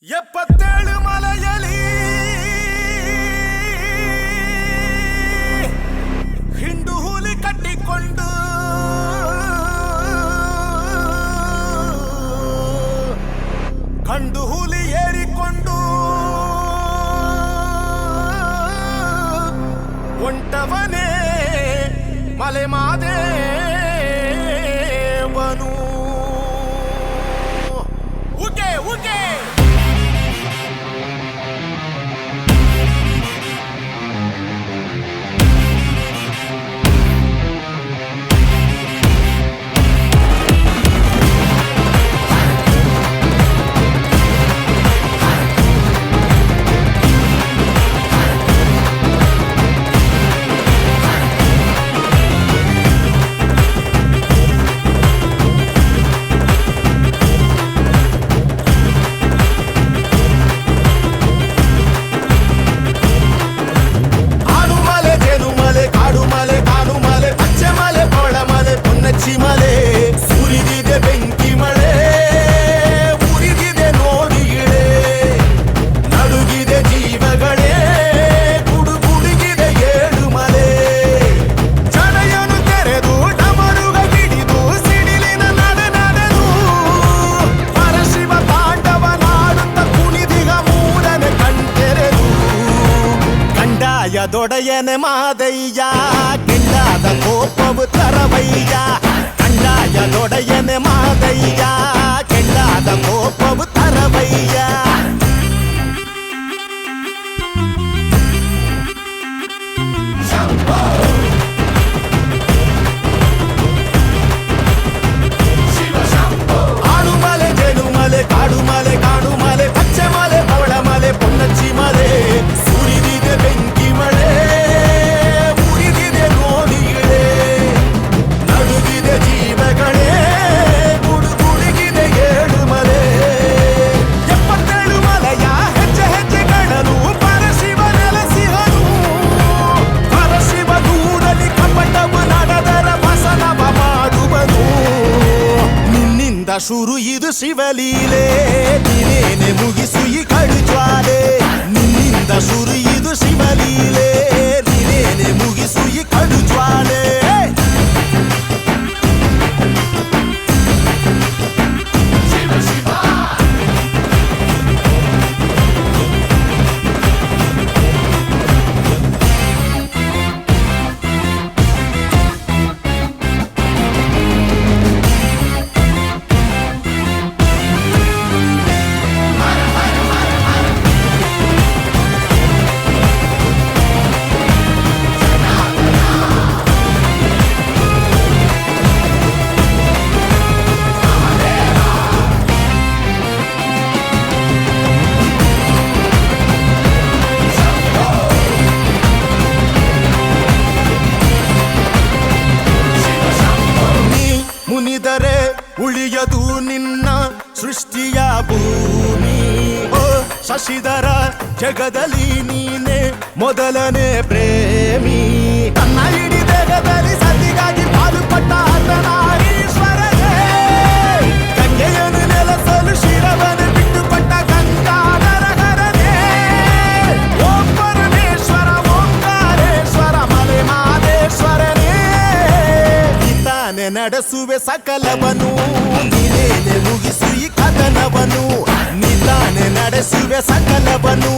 77 ಮಲೆಯಲಿ ಹಿಂಡು ಹುಲಿ ಕಟ್ಟಿಕೊಂಡು ಗಂಡು ಹುಲಿ ಏರಿಕೊಂಡು ಒಂಟವನೇ ಮಲೆ ಮಾದೇವನು ಉಗೆ ಉಗೆ ಮಲೆ ಸುರಿದಿದೆ ಬೆಂಕಿ ಮಳೆ ಉರಿದಿದೆ ನೋಡಿಗಿಳೆ ನಡುಗಿದೆ ಜೀವಗಳೇ ಗುಡುಗುಡುಗಿದೆ ಏಳು ಮಲೆ ಜಡೆಯನ್ನು ತೆರೆದು ಡಮರುಗ ಹಿಡಿದು ಸಿಡಿಲಿನ ನಡೆದು ಪರಶಿವ ತಾಂಡವನಾಡುತ್ತ ಕುಣಿದಿಗ ಮೂರನೆ ಕಣ್ತೆರೆದು ಕಂಡಾಯ ದೊಡೆಯನೆ ಮಾದಯ್ಯ ಕೆಂಡಾದ ಕೋಪವು ತರವಯ್ಯ ಕಂಡಾಯ ದೊಡೆಯನೆ ಮಾದಯ್ಯ ಕೆಂಡಾದ ಕೋಪವು ತರವಯ್ಯ ಆಡುಮಲೆ ಜೇನುಮಲೆ ಕಾಡುಮಲೆ ಕಾಡುಮಲೆ ಪಚ್ಚೆ ಮಲೆ ಪವಳಮಲೆ ಪೊನ್ನಚ್ಚಿ ಮಲೆ ಸುರಿದಿದೆ ಬೆಂಕಿ ಮಳೆ ಉರಿದಿದೆ ನೋಡಿಗಿಳೆ ನಡುಗಿದೆ ಜೀವಗಳೇ ಗುಡುಗುಡುಗಿದೆ ಏಳು ಮಲೆ 77 ಮಲೆಯ ಹೆಜ್ಜೆ ಹೆಜ್ಜೆಗಳನು ಪರಶಿವ ನೆಲೆಸಿಹನು ಪರಶಿವ ದೂರಲಿ ಕಪಟವು ನಡೆದರ ವಸನವ ಮಾಡುವನು ನಿನ್ನಿಂದ ಶುರು ಇದು ಶಿವಲೀಲೆ ನೀನೇನೆ ಮುಗಿಸು ಈ ಕಡು ಜ್ವಾಲೆ ನಿನ್ನಿಂದ ಶುರು ಇದು ಶಿವಲೀಲೆ ನೀನೇನೆ ಮುಗಿಸು ಈ ಕಡು ಜ್ವಾಲೆ ಮುನಿದರೆ ಉಳಿಯದು ನಿನ್ನ ಸೃಷ್ಟಿಯ ಭೂಮಿ ಓ ಶಶಿಧರ ಜಗದಲ್ಲಿ ನೀನೆ ಮೊದಲನೇ ಪ್ರೇಮಿ ತನ್ನ ಇಡೀ ದೇಹದಲ್ಲಿ ಸತಿಗಾಗಿ ಪಾಲುಪಟ್ಟ ಅರ್ಧನಾರೀಶ್ವರನೇ ಗಂಗೆಯನ್ನು ನೆಲೆಸಲು ಶಿರವನ್ನು ಬಿಟ್ಟುಕೊಟ್ಟ ಗಂಗಾಧರನೇ ಓಂ ಪರಮೇಶ್ವರ ಓಂಕಾರೇಶ್ವರ ಮಲೆ ಮಾದೇಶ್ವರನೇ ನಡೆಸುವೆ ಸಕಲವನು ನೀನೇನೆ ಮುಗಿಸು ಈ ಕದನವನು ನಿಧಾನೆ ನಡೆಸುವೆ ಸಕಲವನು